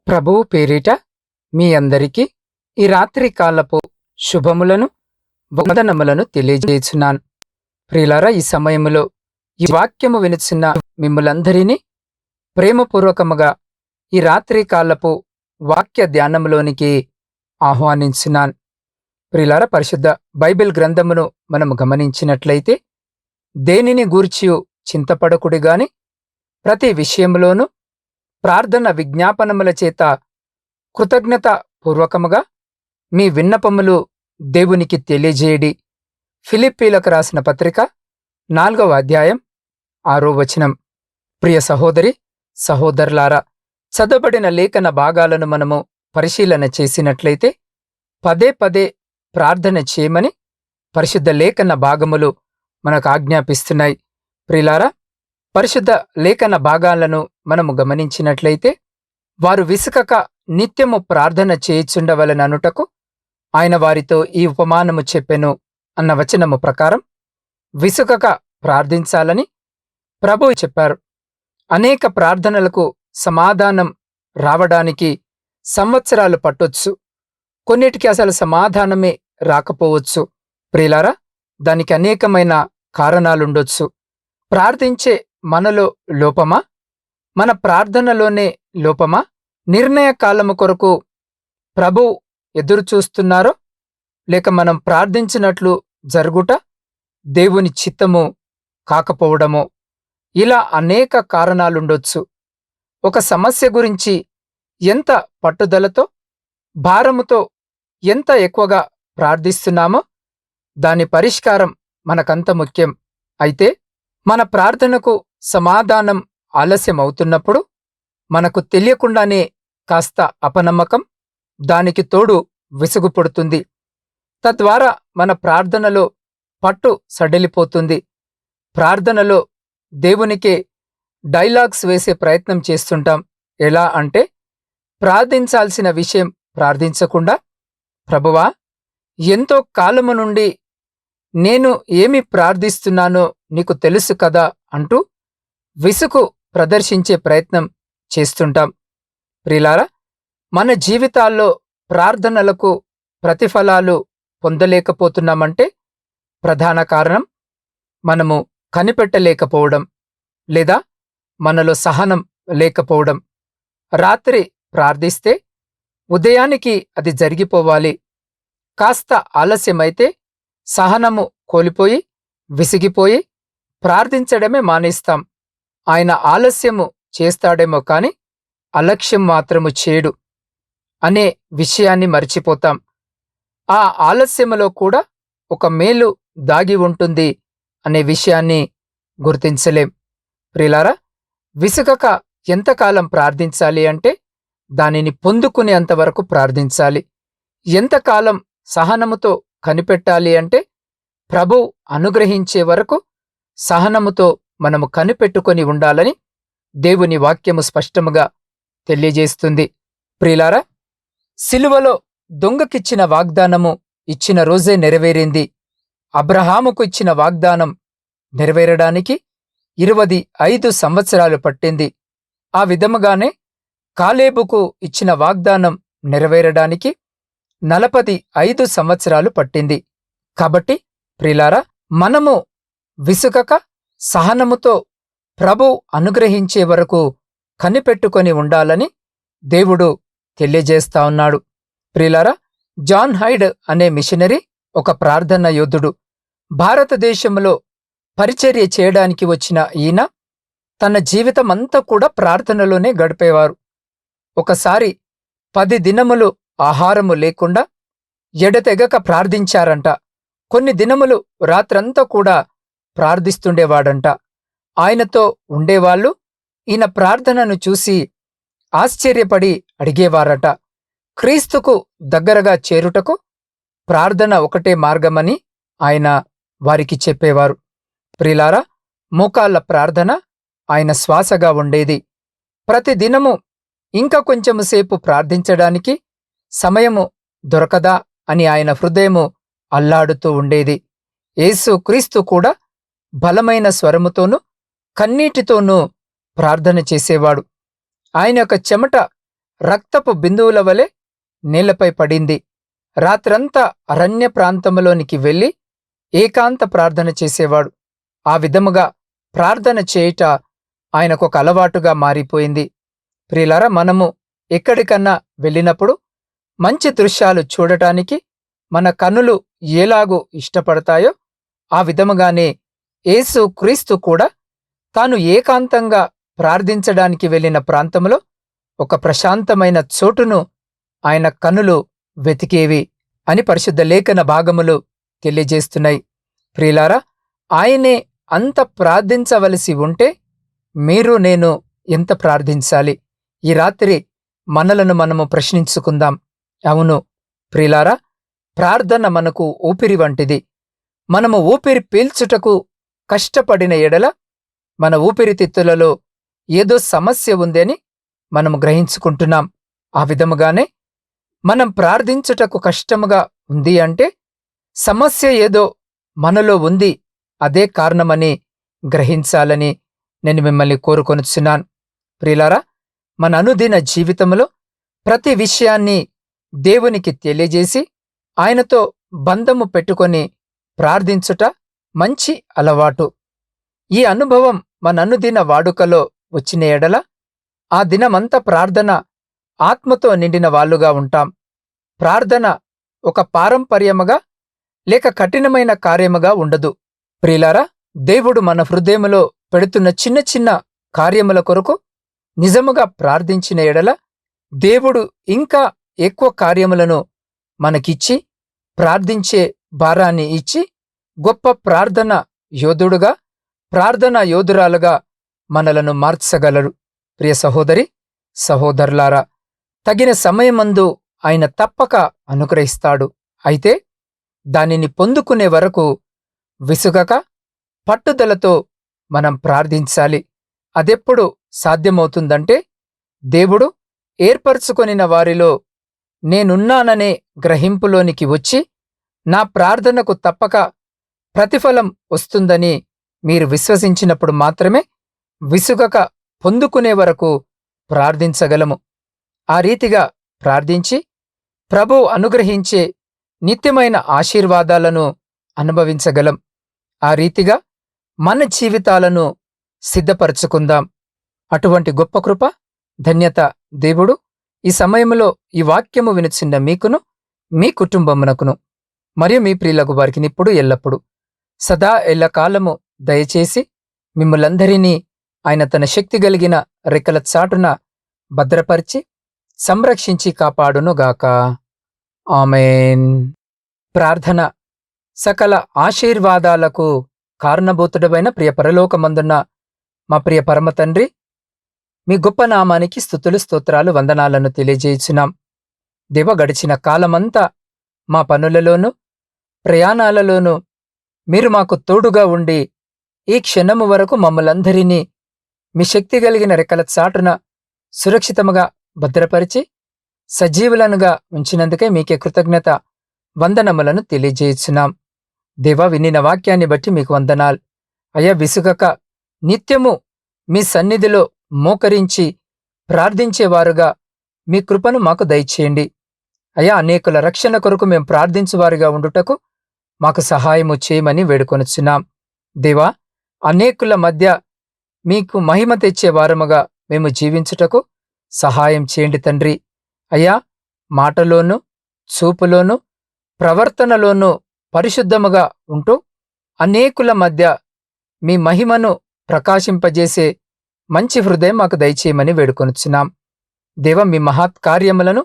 ప్రభువు పేరిట మీ అందరికీ ఈ రాత్రి కాలపు శుభములను వందనములను తెలియజేస్తున్నాను. ప్రియులారా, ఈ సమయములో ఈ వాక్యము వినుచున్న మిమ్ములందరినీ ప్రేమపూర్వకముగా ఈ రాత్రి కాలపు వాక్య ధ్యానములోనికి ఆహ్వానించున్నాను. ప్రియులారా, పరిశుద్ధ బైబిల్ గ్రంథమును మనము గమనించినట్లయితే దేనిని గూర్చియు చింతపడకుడి గాని ప్రతి విషయములోనూ ప్రార్థన విజ్ఞాపనముల చేత కృతజ్ఞత పూర్వకముగా మీ విన్నపములు దేవునికి తెలియజేయడి. ఫిలిప్పీలకు రాసిన పత్రిక 4వ అధ్యాయం 6వ వచనం. ప్రియ సహోదరి సహోదరులారా, చదవబడిన లేఖన భాగాలను మనము పరిశీలన చేసినట్లయితే పదే పదే ప్రార్థన చేయమని పరిశుద్ధ లేఖన భాగములు మనకు ఆజ్ఞాపిస్తున్నాయి. ప్రియులారా, పరిశుద్ధ లేఖన భాగాలను మనము గమనించినట్లయితే వారు విసుకక నిత్యము ప్రార్థన చేయుచుండవలెననుటకు ఆయన వారితో ఈ ఉపమానము చెప్పెను అన్న వచనము ప్రకారం విసుకక ప్రార్థించాలని ప్రభువు చెప్పారు. అనేక ప్రార్థనలకు సమాధానం రావడానికి సంవత్సరాలు పట్టొచ్చు, కొన్నిటికి అసలు సమాధానమే రాకపోవచ్చు. ప్రియులారా, దానికి అనేకమైన కారణాలుండొచ్చు. ప్రార్థించే మనలో లోపమా, మన ప్రార్థనలోనే లోపమా, నిర్ణయ కాలము కొరకు ప్రభు ఎదురుచూస్తున్నారో, లేక మనం ప్రార్థించినట్లు జరుగుట దేవుని చిత్తము కాకపోవడమో, ఇలా అనేక కారణాలుండొచ్చు. ఒక సమస్య గురించి ఎంత పట్టుదలతో, భారముతో ఎంత ఎక్కువగా ప్రార్థిస్తున్నామో దాని పరిష్కారం మనకంత ముఖ్యం. అయితే మన ప్రార్థనకు సమాధానం ఆలస్యమవుతున్నప్పుడు మనకు తెలియకుండానే కాస్త అపనమ్మకం, దానికి తోడు విసుగు పుడుతుంది. తద్వారా మన ప్రార్థనలో పట్టు సడలిపోతుంది. ప్రార్థనలో దేవునికే డైలాగ్స్ వేసే ప్రయత్నం చేస్తుంటాం. ఎలా అంటే, ప్రార్థించాల్సిన విషయం ప్రార్థించకుండా, ప్రభువా, ఎంతో కాలము నుండి నేను ఏమి ప్రార్థిస్తున్నానో నీకు తెలుసు కదా అంటూ విసుగు ప్రదర్శించే ప్రయత్నం చేస్తుంటాం. ప్రియులారా, మన జీవితాల్లో ప్రార్థనలకు ప్రతిఫలాలు పొందలేకపోతున్నామంటే ప్రధాన కారణం మనము కనిపెట్టలేకపోవడం, లేదా మనలో సహనం లేకపోవడం. రాత్రి ప్రార్థిస్తే ఉదయానికి అది జరిగిపోవాలి. కాస్త ఆలస్యమైతే సహనము కోల్పోయి విసిగిపోయి ప్రార్థించడమే మానేస్తాం. ఆయన ఆలస్యము చేస్తాడేమో కాని అలక్ష్యం మాత్రము చేయడు అనే విషయాన్ని మర్చిపోతాం. ఆ ఆలస్యములో కూడా ఒక మేలు దాగి ఉంటుంది అనే విషయాన్ని గుర్తించలేం. ప్రియులారా, విసుగక ఎంతకాలం ప్రార్థించాలి అంటే దానిని పొందుకునేంతవరకు ప్రార్థించాలి. ఎంతకాలం సహనముతో కనిపెట్టాలి అంటే ప్రభు అనుగ్రహించే వరకు సహనముతో మనము కనిపెట్టుకొని ఉండాలని దేవుని వాక్యము స్పష్టముగా తెలియజేస్తుంది. ప్రియులారా, సిలువలో దొంగకిచ్చిన వాగ్దానము ఇచ్చిన రోజే నెరవేరింది. అబ్రహాముకు ఇచ్చిన వాగ్దానం నెరవేరడానికి 25 సంవత్సరాలు పట్టింది. ఆ విధముగానే కాలేబుకు ఇచ్చిన వాగ్దానం నెరవేరడానికి 45 సంవత్సరాలు పట్టింది. కాబట్టి ప్రియులారా, మనము విసుగక సహనముతో ప్రభు అనుగ్రహించే వరకు కనిపెట్టుకొని ఉండాలని దేవుడు తెలియజేస్తా ఉన్నాడు. ప్రియులారా, జాన్ హైడ్ అనే మిషనరీ ఒక ప్రార్థన యోధుడు. భారతదేశంలో పరిచర్య చేయడానికి వచ్చిన ఈయన తన జీవితమంతా కూడా ప్రార్థనలోనే గడిపేవారు. ఒకసారి 10 దినములు ఆహారము లేకుండా ఎడతెగక ప్రార్థించారంట. కొన్ని దినములు రాత్రంతా కూడా ప్రార్థిస్తుండేవాడంట. ఆయనతో ఉండేవాళ్ళు ఈయన ప్రార్థనను చూసి ఆశ్చర్యపడి అడిగేవారట. క్రీస్తుకు దగ్గరగా చేరుటకు ప్రార్థన ఒకటే మార్గమని ఆయన వారికి చెప్పేవారు. ప్రియులారా, మోకాళ్ళ ప్రార్థన ఆయన శ్వాసగా ఉండేది. ప్రతిదినము ఇంకా కొంచెము సేపు ప్రార్థించడానికి సమయము దొరకదా అని ఆయన హృదయము అల్లాడుతూ ఉండేది. యేసు క్రీస్తు కూడా బలమైన స్వరముతోనూ కన్నీటితోనూ ప్రార్థన చేసేవాడు. ఆయన యొక్క చెమట రక్తపు బిందువుల వలె నేలపై పడింది. రాత్రంతా అరణ్య ప్రాంతంలోనికి వెళ్లి ఏకాంత ప్రార్థన చేసేవాడు. ఆ విధముగా ప్రార్థన చేయుట ఆయనకొక అలవాటుగా మారిపోయింది. ప్రియులారా, మనము ఎక్కడికన్నా వెళ్ళినప్పుడు మంచి దృశ్యాలు చూడటానికి మన కన్నులు ఎలాగూ ఇష్టపడతాయో ఆ విధముగానే యేసు క్రీస్తు కూడా తాను ఏకాంతంగా ప్రార్థించడానికి వెళ్ళిన ప్రాంతంలో ఒక ప్రశాంతమైన చోటును ఆయన కన్నులు వెతికేవి అని పరిశుద్ధ లేఖన భాగములు తెలియజేస్తున్నాయి. ప్రియులారా, ఆయనే అంత ప్రార్థించవలసి ఉంటే మీరు నేను ఎంత ప్రార్థించాలి? ఈ రాత్రి మనలను మనము ప్రశ్నించుకుందాం. అవును ప్రియులారా, ప్రార్థన మనకు ఊపిరి వంటిది. మనము ఊపిరి పీల్చుటకు కష్టపడిన ఎడల మన ఊపిరితిత్తులలో ఏదో సమస్య ఉందని మనము గ్రహించుకుంటున్నాం. ఆ విధముగానే మనం ప్రార్థించుటకు కష్టముగా ఉంది అంటే సమస్య ఏదో మనలో ఉంది, అదే కారణమని గ్రహించాలని నేను మిమ్మల్ని కోరుకొనుచున్నాను. ప్రియులారా, మన అనుదిన జీవితంలో ప్రతి విషయాన్ని దేవునికి తెలియజేసి ఆయనతో బంధము పెట్టుకొని ప్రార్థించుట మంచి అలవాటు. ఈ అనుభవం మన అనుదిన వాడుకలో వచ్చిన ఎడల ఆ దినమంతా ప్రార్థన ఆత్మతో నిండిన వాళ్ళుగా ఉంటాం. ప్రార్థన ఒక పారంపర్యముగా లేక కఠినమైన కార్యముగా ఉండదు. ప్రియులారా, దేవుడు మన హృదయములో పెడుతున్న చిన్న చిన్న కార్యముల కొరకు నిజముగా ప్రార్థించిన ఎడల దేవుడు ఇంకా ఎక్కువ కార్యములను మనకిచ్చి ప్రార్థించే భారాన్ని ఇచ్చి గొప్ప ప్రార్థన యోధుడుగా, ప్రార్థనా యోధురాలుగా మనలను మార్చగలరు. ప్రియ సహోదరి సహోదరులారా, తగిన సమయమందు ఆయన తప్పక అనుగ్రహిస్తాడు. అయితే దానిని పొందుకునే వరకు విసుగక పట్టుదలతో మనం ప్రార్థించాలి. అదెప్పుడు సాధ్యమవుతుందంటే దేవుడు ఏర్పరచుకొనిన వారిలో నేనున్నాననే గ్రహింపులోనికి వచ్చి నా ప్రార్థనకు తప్పక ప్రతిఫలం వస్తుందని మీరు విశ్వసించినప్పుడు మాత్రమే విసుగక పొందుకునే వరకు ప్రార్థించగలము. ఆ రీతిగా ప్రార్థించి ప్రభువు అనుగ్రహించే నిత్యమైన ఆశీర్వాదాలను అనుభవించగలం. ఆ రీతిగా మన జీవితాలను సిద్ధపరచుకుందాం. అటువంటి గొప్ప కృప, ధన్యత దేవుడు ఈ సమయంలో ఈ వాక్యము వినుచున్న మీకును, మీ కుటుంబమునకును మరియు మీ ప్రియులకు వారికి ఇప్పుడు ఎల్లప్పుడు సదా ఎల్లకాలము దయచేసి మిమ్ములందరినీ ఆయన తన శక్తి కలిగిన రెక్కల చాటున భద్రపరిచి సంరక్షించి కాపాడునుగాక. ఆమేన్. ప్రార్థన. సకల ఆశీర్వాదాలకు కారణభూతుడమైన ప్రియ పరలోకమందున్న మా ప్రియ పరమ తండ్రి, మీ గొప్ప నామానికి స్తుతులు స్తోత్రాలు వందనాలను తెలియజేయుచున్నాం. దేవ, గడిచిన కాలమంతా మా పనులలోనూ ప్రయాణాలలోనూ మీరు మాకు తోడుగా ఉండి ఈ క్షణము వరకు మమ్మలందరినీ మీ శక్తి కలిగిన రెక్కల చాటున సురక్షితముగా భద్రపరిచి సజీవులనుగా ఉంచినందుకే మీకే కృతజ్ఞత వందనములను తెలియజేయుచున్నాం. దేవా, వినిన వాక్యాన్ని బట్టి మీకు వందనాలు. అయ్యా, విసుగక నిత్యము మీ సన్నిధిలో మోకరించి ప్రార్థించేవారుగా మీ కృపను మాకు దయచేయండి. అయ్యా, అనేకుల రక్షణ కొరకు మేము ప్రార్థించువారుగా ఉండుటకు మాకు సహాయము చేయమని వేడుకొనుచున్నాం. దేవా, అనేకుల మధ్య మీకు మహిమ తెచ్చే వారముగా మేము జీవించుటకు సహాయం చేయండి తండ్రి. అయ్యా, మాటలోనూ చూపులోనూ ప్రవర్తనలోనూ పరిశుద్ధముగా ఉంటూ అనేకుల మధ్య మీ మహిమను ప్రకాశింపజేసే మంచి హృదయం మాకు దయచేయమని వేడుకొనుచున్నాం. దేవ, మీ మహత్ కార్యములను,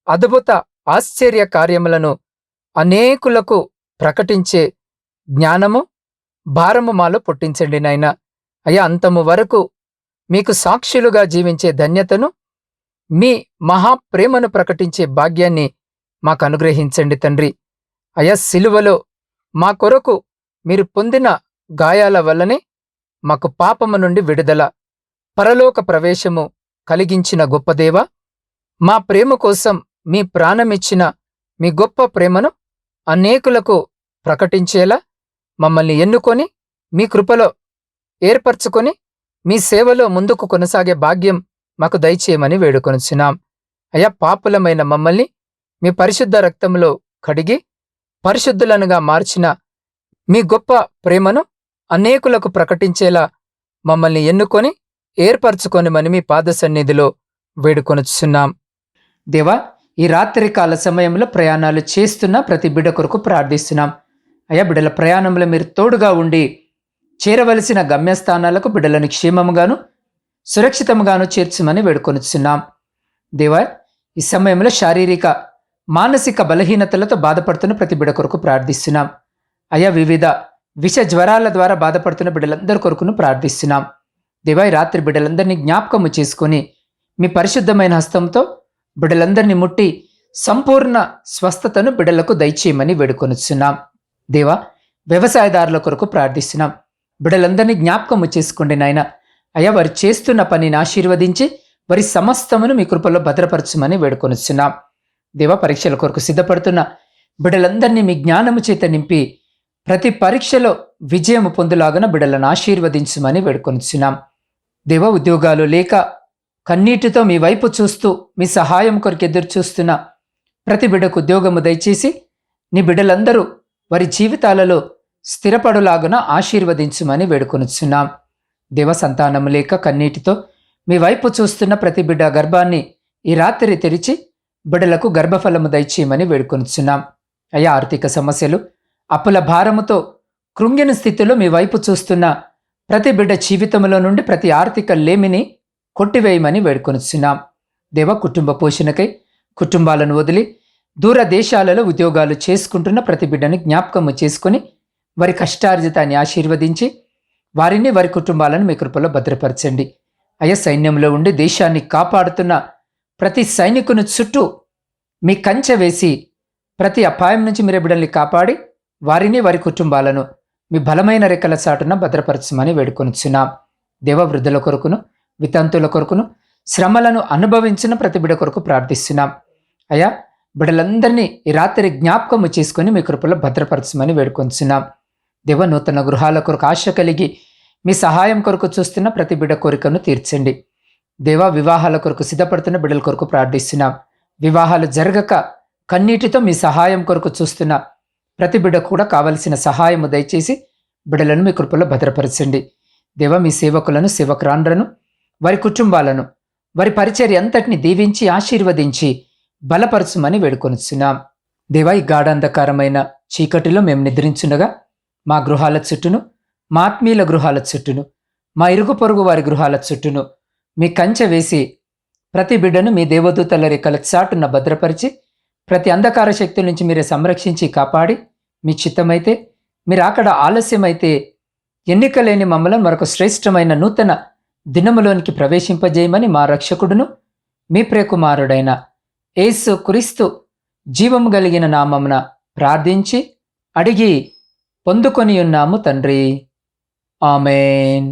అద్భుత ఆశ్చర్య కార్యములను అనేకులకు ప్రకటించే జ్ఞానము, భారము మాలో పుట్టించండి నాయనా. అయ్యా, అంతము వరకు మీకు సాక్షులుగా జీవించే ధన్యతను, మీ మహాప్రేమను ప్రకటించే భాగ్యాన్ని మాకు అనుగ్రహించండి తండ్రి. అయ్యా, సిలువలో మా కొరకు మీరు పొందిన గాయాల వల్లనే మాకు పాపము నుండి విడుదల, పరలోక ప్రవేశము కలిగించిన గొప్ప దేవా, మా ప్రేమ కోసం మీ ప్రాణమిచ్చిన మీ గొప్ప ప్రేమను అనేకులకు ప్రకటించేలా మమ్మల్ని ఎన్నుకొని మీ కృపలో ఏర్పరచుకొని మీ సేవలో ముందుకు కొనసాగే భాగ్యం మాకు దయచేయమని వేడుకొనుచున్నాం. అయా పాపులమైన మమ్మల్ని మీ పరిశుద్ధ రక్తంలో కడిగి పరిశుద్ధులనుగా మార్చిన మీ గొప్ప ప్రేమను అనేకులకు ప్రకటించేలా మమ్మల్ని ఎన్నుకొని ఏర్పరచుకొనిమని మీ పాద సన్నిధిలో వేడుకొనుచున్నాం. దేవా, ఈ రాత్రికాల సమయంలో ప్రయాణాలు చేస్తున్న ప్రతి బిడ్డ కొరకు ప్రార్థిస్తున్నాం. అయా, బిడ్డల ప్రయాణంలో మీరు తోడుగా ఉండి చేరవలసిన గమ్యస్థానాలకు బిడ్డలను క్షేమముగాను సురక్షితముగాను చేర్చమని వేడుకొనుచున్నాం. దేవా, ఈ సమయంలో శారీరక మానసిక బలహీనతలతో బాధపడుతున్న ప్రతి బిడ్డ కొరకు ప్రార్థిస్తున్నాం. అయా, వివిధ విష జ్వరాల ద్వారా బాధపడుతున్న బిడ్డలందరి కొరకును ప్రార్థిస్తున్నాం. దేవా, ఈ రాత్రి బిడ్డలందరినీ జ్ఞాపకము చేసుకొని మీ పరిశుద్ధమైన హస్తంతో బిడ్డలందరినీ ముట్టి సంపూర్ణ స్వస్థతను బిడ్డలకు దయచేయమని వేడుకొనుచున్నాం. దేవా, వ్యవసాయదారుల కొరకు ప్రార్థిస్తున్నాం. బిడ్డలందరినీ జ్ఞాపకము చేసుకోండి నాయన. అయ్యా, వారు చేస్తున్న పనిని ఆశీర్వదించి వారి సమస్తమును మీ కృపలో భద్రపరచమని వేడుకొనుచున్నాం. దేవా, పరీక్షల కొరకు సిద్ధపడుతున్న బిడ్డలందరినీ మీ జ్ఞానము చేత నింపి ప్రతి పరీక్షలో విజయము పొందులాగన బిడ్డలను ఆశీర్వదించమని వేడుకొనుచున్నాం. దేవా, ఉద్యోగాలు లేక కన్నీటితో మీ వైపు చూస్తూ మీ సహాయం కొరకు ఎదురు చూస్తున్న ప్రతి బిడ్డకు ఉద్యోగము దయచేసి నీ బిడ్డలందరూ వారి జీవితాలలో స్థిరపడులాగున ఆశీర్వదించమని వేడుకొనుచున్నాం. దేవ, సంతానము లేక కన్నీటితో మీ వైపు చూస్తున్న ప్రతి బిడ్డ గర్భాన్ని ఈ రాత్రి తెరిచి బిడ్డలకు గర్భఫలము దయచేయమని వేడుకొనుచున్నాం. అయ్యా, ఆర్థిక సమస్యలు అప్పుల భారముతో కృంగిన స్థితిలో మీ వైపు చూస్తున్న ప్రతి బిడ్డ జీవితంలో నుండి ప్రతి ఆర్థిక లేమిని కొట్టివేయమని వేడుకొనుచున్నాం. దేవ, కుటుంబ పోషణకై కుటుంబాలను వదిలి దూర దేశాలలో ఉద్యోగాలు చేసుకుంటున్న ప్రతి బిడ్డను జ్ఞాపకము చేసుకుని వారి కష్టార్జితాన్ని ఆశీర్వదించి వారిని వారి కుటుంబాలను మీ కృపలో భద్రపరచండి. అయ్యా, సైన్యంలో ఉండి దేశాన్ని కాపాడుతున్న ప్రతి సైనికుని చుట్టూ మీ కంచె వేసి ప్రతి అపాయం నుంచి మీరే బిడ్డల్ని కాపాడి వారిని వారి కుటుంబాలను మీ బలమైన రెక్కల చాటున భద్రపరచమని వేడుకొనుచున్నాం. దేవ, వృద్ధుల కొరకును వితంతుల కొరకును శ్రమలను అనుభవించిన ప్రతి బిడ్డ కొరకు ప్రార్థిస్తున్నాం. అయ్యా, బిడ్డలందరినీ ఈ రాత్రి జ్ఞాపకము చేసుకుని మీ కృపలో భద్రపరచమని వేడుకొంచున్నాం. దేవ, నూతన గృహాల కొరకు ఆశ కలిగి మీ సహాయం కొరకు చూస్తున్న ప్రతి బిడ్డ కోరికను తీర్చండి. దేవ, వివాహాల కొరకు సిద్ధపడుతున్న బిడ్డల కొరకు ప్రార్థిస్తున్నాం. వివాహాలు జరగక కన్నీటితో మీ సహాయం కొరకు చూస్తున్న ప్రతి బిడ్డ కూడా కావలసిన సహాయము దయచేసి బిడ్డలను మీ కృపలో భద్రపరచండి. దేవ, మీ సేవకులను సేవకురాండ్రను వారి కుటుంబాలను వారి పరిచర్య అంతటిని దీవించి ఆశీర్వదించి బలపరచుమని వేడుకొనుచున్నాం. దేవా, ఈ గాఢాంధకారమైన చీకటిలో మేము నిద్రించుండగా మా గృహాల చుట్టూను, మా ఆత్మీయుల గృహాల చుట్టూను, మా ఇరుగు పొరుగు వారి గృహాల చుట్టూను మీ కంచె వేసి ప్రతి బిడ్డను మీ దేవదూతల రెక్కల చాటున భద్రపరిచి ప్రతి అంధకార శక్తుల నుంచి మీరే సంరక్షించి కాపాడి మీ చిత్తమైతే మీరు అక్కడ ఆలస్యమైతే ఎన్నికలేని మమ్మల్ని మరొక శ్రేష్టమైన నూతన దినములోనికి ప్రవేశింపజేయమని మా రక్షకుడును మీ ప్రియకుమారుడైన యేసు క్రీస్తు జీవము కలిగిన నామమున ప్రార్థించి అడిగి పొందుకొని ఉన్నాము తండ్రి. ఆమేన్.